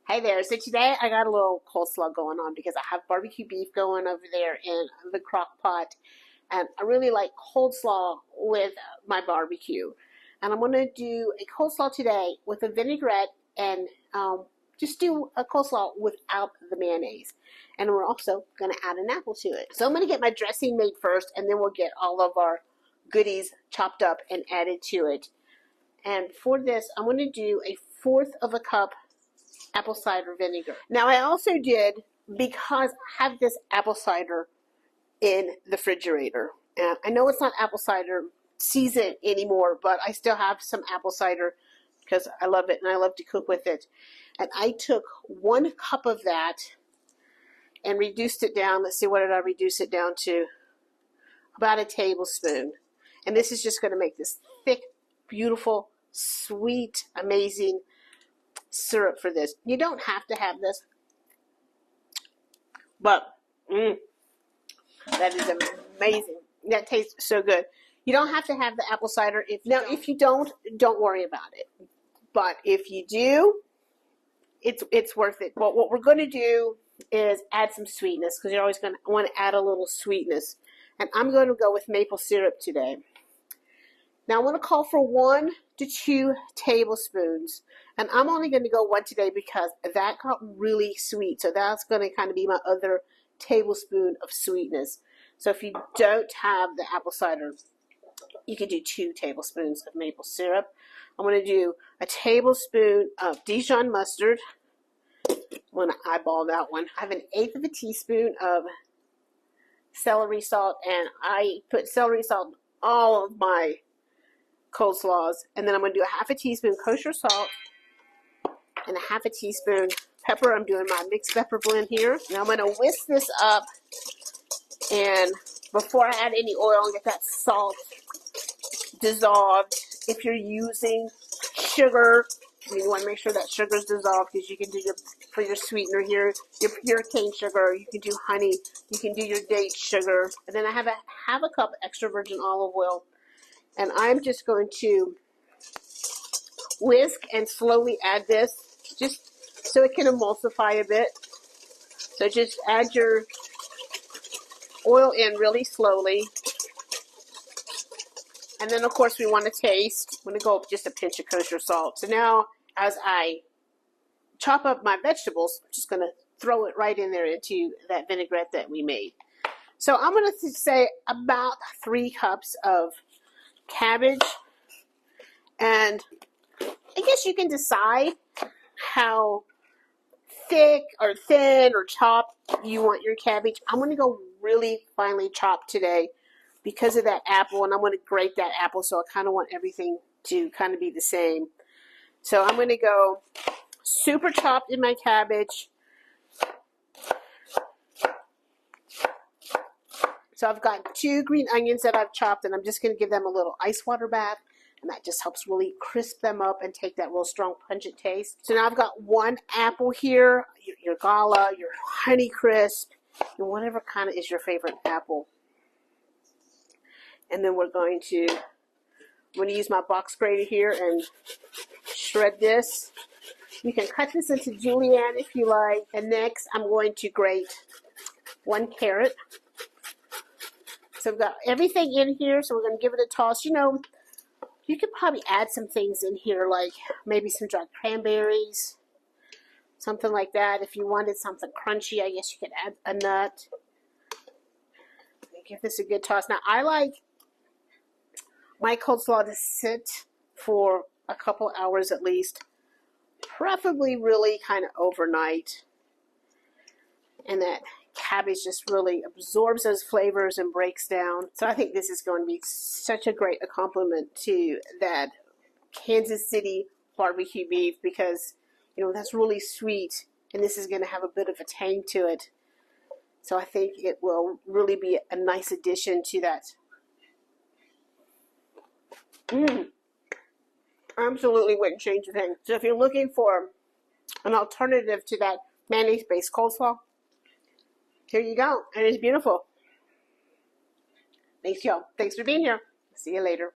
Hey there, so today I got a little coleslaw going on because I have barbecue beef going over there in the crock pot, and I really like coleslaw with my barbecue. And I'm going to do a coleslaw today with a vinaigrette and just do a coleslaw without the mayonnaise. And we're also going to add an apple to it. So I'm going to get my dressing made first, and then we'll get all of our goodies chopped up and added to it. And for this, I'm going to do a fourth of a cup apple cider vinegar. Now I also did, because I have this apple cider in the refrigerator, and I know it's not apple cider season anymore, but I still have some apple cider because I love it and I love to cook with it. And I took 1 cup of that and reduced it down. Let's see, what did I reduce it down to? About a tablespoon. And this is just going to make this thick, beautiful, sweet, amazing syrup for this. You don't have to have this, but that is amazing. That tastes so good. You don't have to have the apple cider. If you don't worry about it. But if you do, it's worth it. But what we're going to do is add some sweetness, because you're always going to want to add a little sweetness. And I'm going to go with maple syrup today. Now I want to call for 1 to 2 tablespoons, and I'm only going to go 1 today because that got really sweet. So that's going to kind of be my other tablespoon of sweetness. So if you don't have the apple cider, you can do 2 tablespoons of maple syrup. I'm going to do a tablespoon of Dijon mustard. I'm going to eyeball that one. I have 1/8 of a teaspoon of celery salt, and I put celery salt in all of my coleslaws. And then I'm going to do a 1/2 teaspoon kosher salt and a 1/2 teaspoon pepper. I'm doing my mixed pepper blend here. Now I'm going to whisk this up, and before I add any oil, get that salt dissolved. If you're using sugar, you want to make sure that sugar is dissolved, because you can do for your sweetener here, your pure cane sugar, you can do honey, you can do your date sugar. And then I have a 1/2 cup extra virgin olive oil. And I'm just going to whisk and slowly add this, just so it can emulsify a bit. So just add your oil in really slowly. And then, of course, we want to taste. I'm going to go with just a pinch of kosher salt. So now, as I chop up my vegetables, I'm just going to throw it right in there into that vinaigrette that we made. So I'm going to say about 3 cups of cabbage, and I guess you can decide how thick or thin or chopped you want your cabbage. I'm going to go really finely chopped today because of that apple, and I'm going to grate that apple, so I kind of want everything to kind of be the same. So I'm going to go super chopped in my cabbage. So I've got 2 green onions that I've chopped, and I'm just going to give them a little ice water bath, and that just helps really crisp them up and take that real strong pungent taste. So now I've got 1 apple here, your Gala, your Honey Crisp, and whatever kind of is your favorite apple. And then I'm going to use my box grater here and shred this. You can cut this into julienne if you like. And next I'm going to grate 1 carrot. So I've got everything in here, so we're going to give it a toss. You know, you could probably add some things in here, like maybe some dried cranberries, something like that. If you wanted something crunchy, I guess you could add a nut. Give this a good toss. Now, I like my coleslaw to sit for a couple hours at least, preferably really kind of overnight, and that cabbage just really absorbs those flavors and breaks down. So I think this is going to be such a great accompaniment to that Kansas City barbecue beef, because you know that's really sweet, and this is going to have a bit of a tang to it. So I think it will really be a nice addition to that. Absolutely wouldn't change a thing. So if you're looking for an alternative to that mayonnaise-based coleslaw, here you go, and it's beautiful. Thanks, y'all. Thanks for being here. See you later.